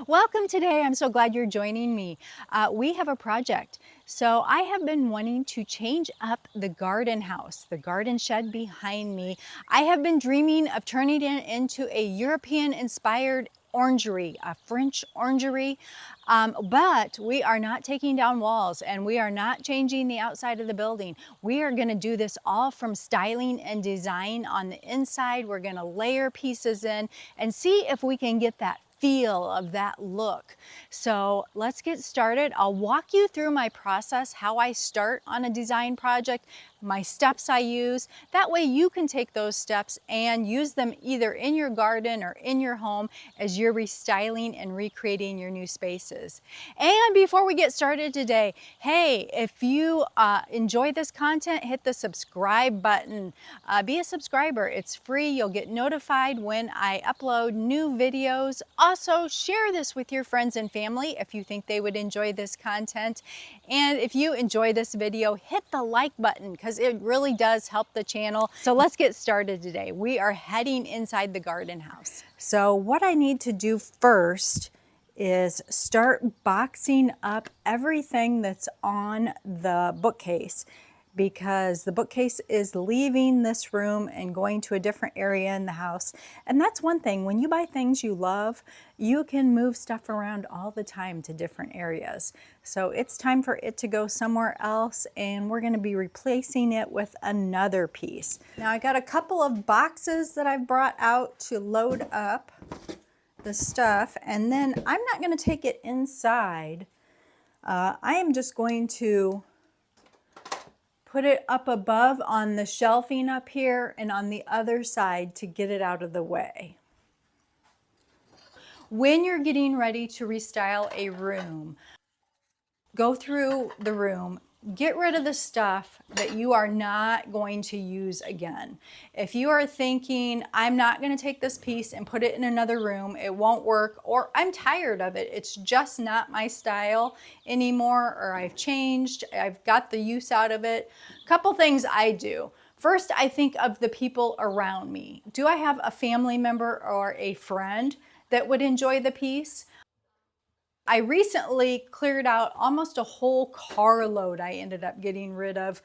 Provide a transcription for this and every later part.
Welcome today. I'm so glad you're joining me. We have a project. So I have been wanting to change up the garden house, the garden shed behind me. I have been dreaming of turning it into a European-inspired orangery, a French orangery. But we are not taking down walls and we are not changing the outside of the building. We are going to do this all from styling and design on the inside. We're going to layer pieces in and see if we can get that feel of that look. So let's get started. I'll walk you through my process, how I start on a design project, my steps I use. That way you can take those steps and use them either in your garden or in your home as you're restyling and recreating your new spaces. And before we get started today, hey, if you enjoy this content, hit the subscribe button. Be a subscriber. It's free. You'll get notified when I upload new videos. Also, share this with your friends and family if you think they would enjoy this content. And if you enjoy this video, hit the like button because it really does help the channel. So let's get started today. We are heading inside the garden house. So what I need to do first is start boxing up everything that's on the bookcase, because the bookcase is leaving this room and going to a different area in the house. And that's one thing, when you buy things you love, you can move stuff around all the time to different areas. So it's time for it to go somewhere else, and we're going to be replacing it with another piece. Now I got a couple of boxes that I've brought out to load up the stuff, and then I'm not going to take it inside. I am just going to put it up above on the shelving up here and on the other side to get it out of the way. When you're getting ready to restyle a room, go through the room, get rid of the stuff that you are not going to use again. If you are thinking, I'm not going to take this piece and put it in another room, it won't work, or I'm tired of it, it's just not my style anymore, or I've changed, I've got the use out of it. A couple things I do. First, I think of the people around me. Do I have a family member or a friend that would enjoy the piece? I recently cleared out almost a whole carload. I ended up getting rid of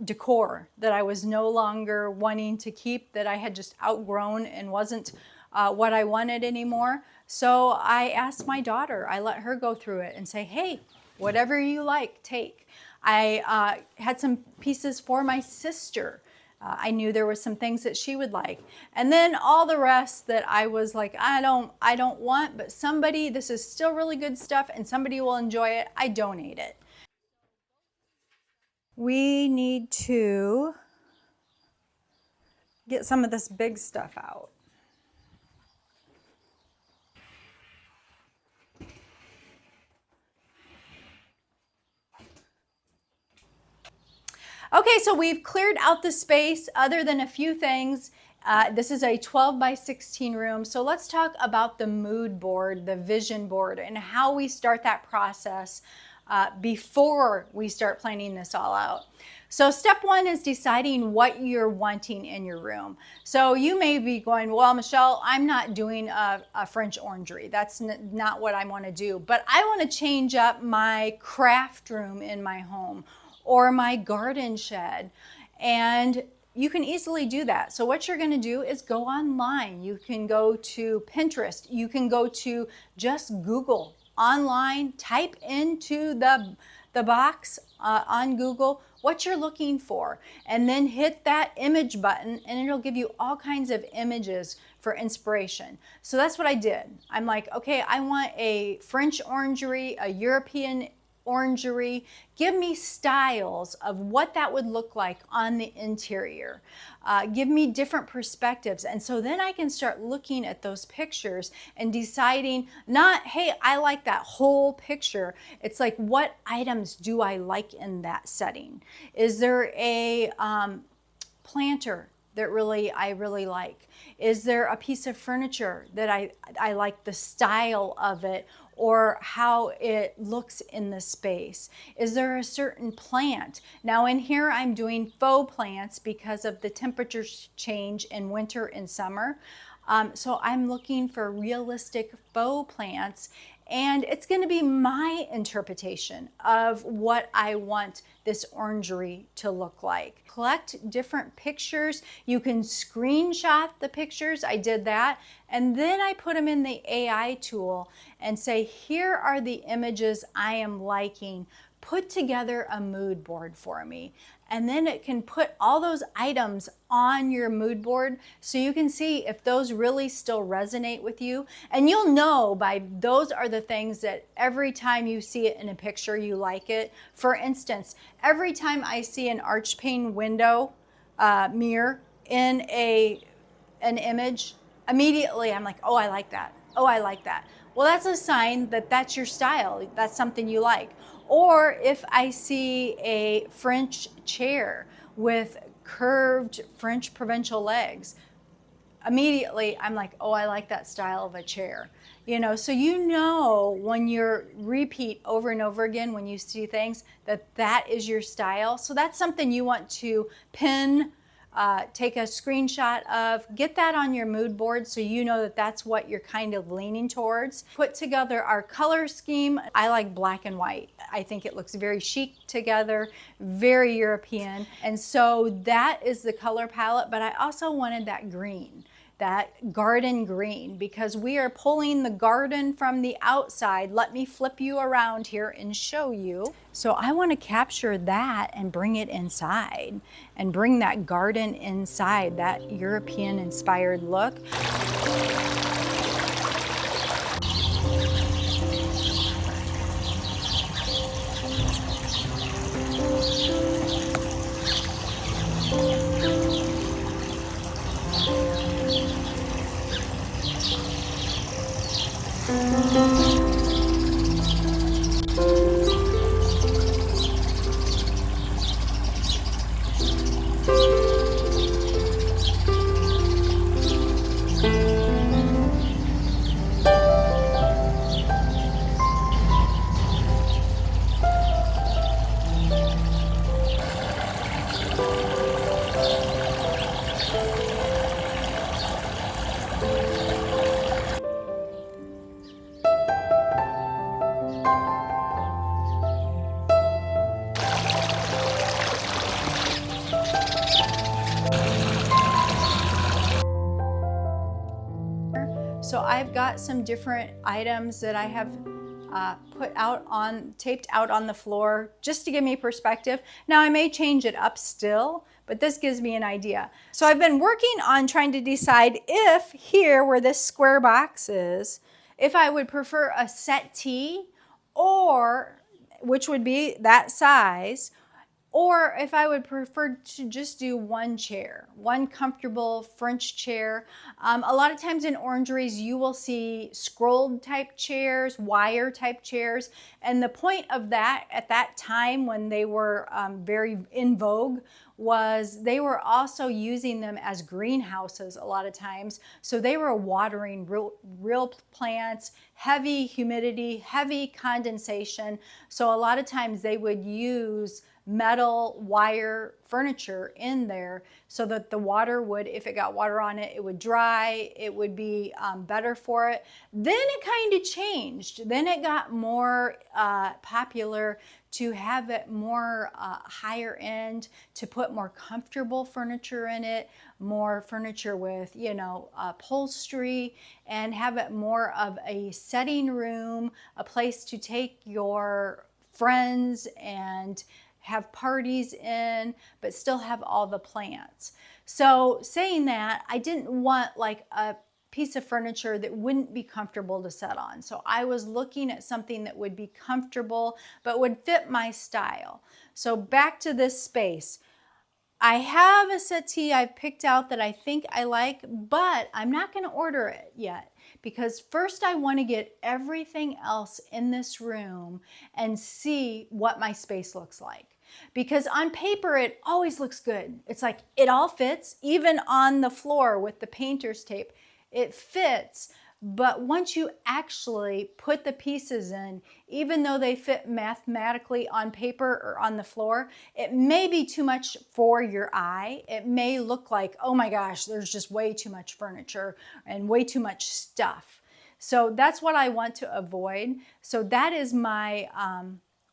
decor that I was no longer wanting to keep, that I had just outgrown and wasn't what I wanted anymore. So I asked my daughter, I let her go through it and say, hey, whatever you like, take. I had some pieces for my sister. I knew there were some things that she would like. And then all the rest that I was like, I don't want, but somebody, this is still really good stuff and somebody will enjoy it, I donate it. We need to get some of this big stuff out. Okay, so we've cleared out the space other than a few things. This is a 12 by 16 room. So let's talk about the mood board, the vision board, and how we start that process before we start planning this all out. So step one is deciding what you're wanting in your room. So you may be going, well, Michelle, I'm not doing a French orangery. That's not what I want to do. But I want to change up my craft room in my home, or my garden shed. And you can easily do that. So what you're gonna do is go online. You can go to Pinterest. You can go to just Google online, type into the box on Google what you're looking for, and then hit that image button and it'll give you all kinds of images for inspiration. So that's what I did. I'm like, okay, I want a French orangery, a European orangery. Give me styles of what that would look like on the interior. Give me different perspectives. And so then I can start looking at those pictures and deciding not, hey, I like that whole picture. It's like, what items do I like in that setting? Is there a planter that I really like? Is there a piece of furniture that I like the style of it, or how it looks in the space? Is there a certain plant? Now in here I'm doing faux plants because of the temperature change in winter and summer. So I'm looking for realistic faux plants, and it's going to be my interpretation of what I want this orangery to look like. Collect different pictures. You can screenshot the pictures. I did that. And then I put them in the AI tool and say, here are the images I am liking. Put together a mood board for me. And then it can put all those items on your mood board so you can see if those really still resonate with you. And you'll know by those are the things that every time you see it in a picture, you like it. For instance, every time I see an arch pane window mirror in an image, immediately I'm like, oh, I like that. Oh, I like that. Well, that's a sign that that's your style. That's something you like. Or if I see a French chair with curved French provincial legs, immediately I'm like, oh, I like that style of a chair. You know, so you know when you're repeat over and over again, when you see things, that that is your style. So that's something you want to pin, take a screenshot of, get that on your mood board so you know that that's what you're kind of leaning towards. Put together our color scheme. I like black and white. I think it looks very chic together, very European. And so that is the color palette, but I also wanted that green, that garden green, because we are pulling the garden from the outside. Let me flip you around here and show you. So I want to capture that and bring it inside and bring that garden inside, that European-inspired look. So I've got some different items that I have taped out on the floor just to give me perspective. Now I may change it up still, but this gives me an idea. So I've been working on trying to decide if here where this square box is, if I would prefer a settee, or which would be that size, or if I would prefer to just do one chair, one comfortable French chair. A lot of times in orangeries, you will see scrolled type chairs, wire type chairs. And the point of that at that time when they were very in vogue was they were also using them as greenhouses a lot of times. So they were watering real plants, heavy humidity, heavy condensation. So a lot of times they would use metal wire furniture in there so that the water would, if it got water on it, it would dry, it would be better for it. Then it kind of changed. Then it got more popular to have it more higher end, to put more comfortable furniture in it, more furniture with, you know, upholstery, and have it more of a setting room, a place to take your friends and have parties in, but still have all the plants. So saying that, I didn't want like a piece of furniture that wouldn't be comfortable to sit on. So I was looking at something that would be comfortable, but would fit my style. So back to this space. I have a settee I've picked out that I think I like, but I'm not gonna order it yet, because first I want to get everything else in this room and see what my space looks like. Because on paper, it always looks good. It's like it all fits, even on the floor with the painter's tape. It fits, But once you actually put the pieces in, even though they fit mathematically on paper or on the floor, it may be too much for your eye. It may look like, oh my gosh, there's just way too much furniture and way too much stuff. So that's what I want to avoid. So that is my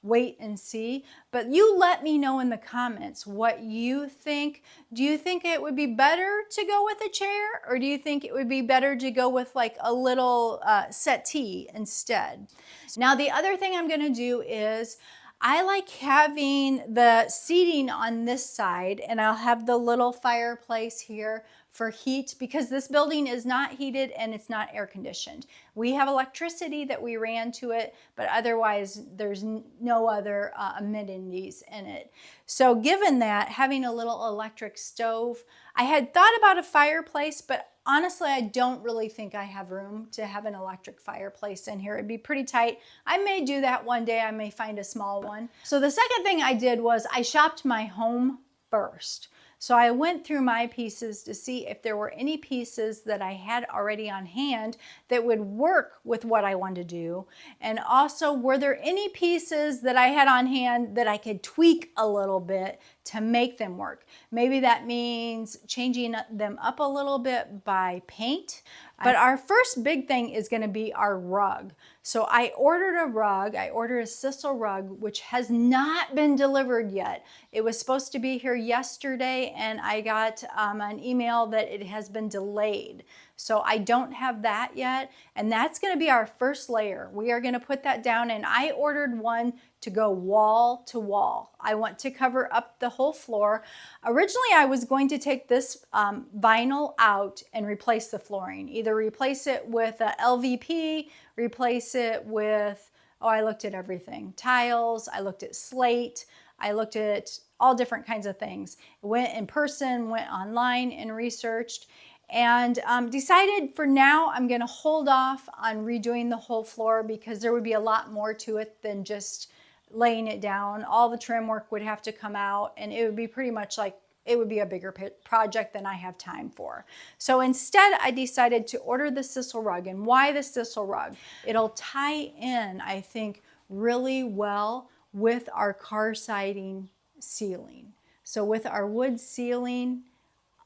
wait and see. But you let me know in the comments what you think. Do you think it would be better to go with a chair, or do you think it would be better to go with like a little settee instead? Now the other thing I'm gonna do is I like having the seating on this side, and I'll have the little fireplace here for heat because this building is not heated and it's not air conditioned. We have electricity that we ran to it, but otherwise there's no other amenities in it. So given that, having a little electric stove, I had thought about a fireplace, but honestly, I don't really think I have room to have an electric fireplace in here. It'd be pretty tight. I may do that one day. I may find a small one. So the second thing I did was I shopped my home first. So I went through my pieces to see if there were any pieces that I had already on hand that would work with what I wanted to do. And also, were there any pieces that I had on hand that I could tweak a little bit to make them work? Maybe that means changing them up a little bit by paint. But our first big thing is going to be our rug. So I ordered a rug. I ordered a sisal rug, which has not been delivered yet. It was supposed to be here yesterday, and I got an email that it has been delayed. So I don't have that yet, and that's going to be our first layer. We are going to put that down, and I ordered one to go wall to wall. I want to cover up the whole floor. Originally, I was going to take this vinyl out and replace the flooring. Either replace it with a LVP, replace it with, oh, I looked at everything. Tiles, I looked at slate, I looked at all different kinds of things. Went in person, went online and researched, and decided for now I'm gonna hold off on redoing the whole floor because there would be a lot more to it than just laying it down. All the trim work would have to come out, and it would be pretty much like, it would be a bigger project than I have time for. So instead, I decided to order the sisal rug. And why the sisal rug? It'll tie in, I think, really well with our car siding ceiling. So with our wood ceiling,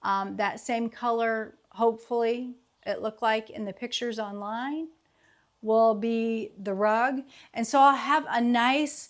that same color, hopefully, it looked like in the pictures online, will be the rug. And so I'll have a nice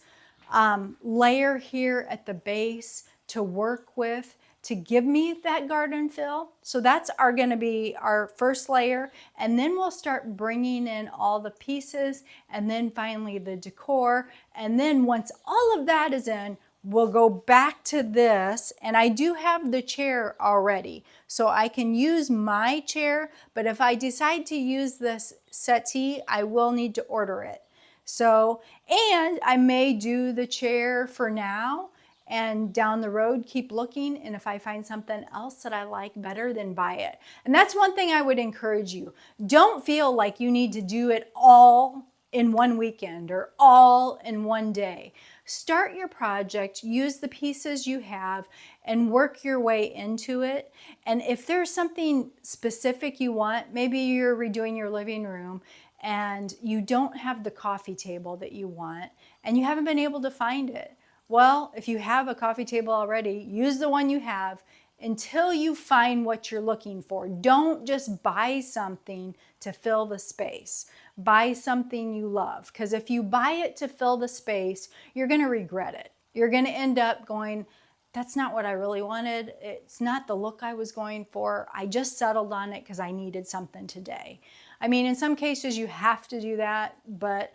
layer here at the base to work with to give me that garden feel. So that's going to be our first layer. And then we'll start bringing in all the pieces, and then finally the decor. And then once all of that is in, we'll go back to this, and I do have the chair already. So I can use my chair, but if I decide to use this settee, I will need to order it. So, and I may do the chair for now, and down the road keep looking, and if I find something else that I like better, then buy it. And that's one thing I would encourage you. Don't feel like you need to do it all in one weekend or all in one day. Start your project, use the pieces you have, and work your way into it. And if there's something specific you want, maybe you're redoing your living room and you don't have the coffee table that you want and you haven't been able to find it. Well, if you have a coffee table already, use the one you have until you find what you're looking for. Don't just buy something to fill the space. Buy something you love, because if you buy it to fill the space, you're going to regret it. You're going to end up going, that's not what I really wanted. It's not the look I was going for. I just settled on it because I needed something today. I mean, in some cases you have to do that, but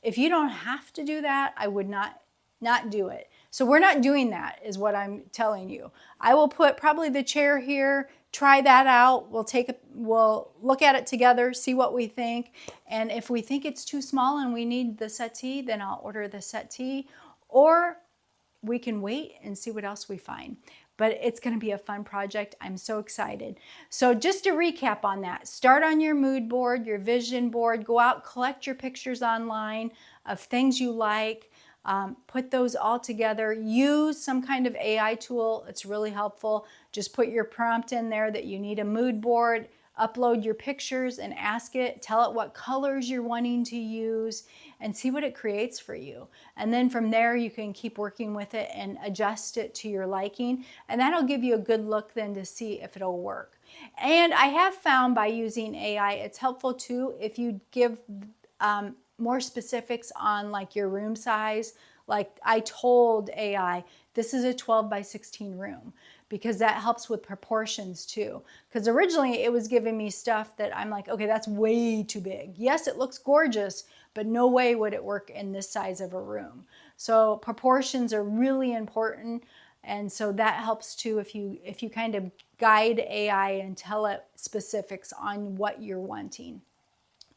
if you don't have to do that, I would not do it. So we're not doing that, is what I'm telling you. I will put probably the chair here, try that out. We'll look at it together, see what we think. And if we think it's too small and we need the settee, then I'll order the settee, or we can wait and see what else we find. But it's going to be a fun project. I'm so excited. So just to recap on that, start on your mood board, your vision board, go out, collect your pictures online of things you like. Put those all together. Use some kind of AI tool. It's really helpful. Just put your prompt in there that you need a mood board, upload your pictures and ask it, tell it what colors you're wanting to use, and see what it creates for you. And then from there, you can keep working with it and adjust it to your liking. And that'll give you a good look then to see if it'll work. And I have found by using AI, it's helpful too if you give more specifics on like your room size. Like I told AI, this is a 12 by 16 room, because that helps with proportions too. Because originally it was giving me stuff that I'm like, okay, that's way too big. Yes, it looks gorgeous, but no way would it work in this size of a room. So proportions are really important. And so that helps too if you kind of guide AI and tell it specifics on what you're wanting.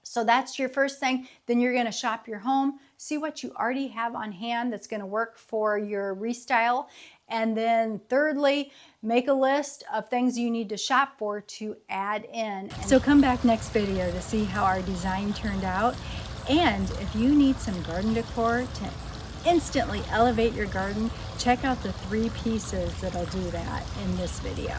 So that's your first thing. Then you're going to shop your home, see what you already have on hand that's going to work for your restyle. And then thirdly, make a list of things you need to shop for to add in. So come back next video to see how our design turned out. And if you need some garden decor to instantly elevate your garden, check out the 3 pieces that'll do that in this video.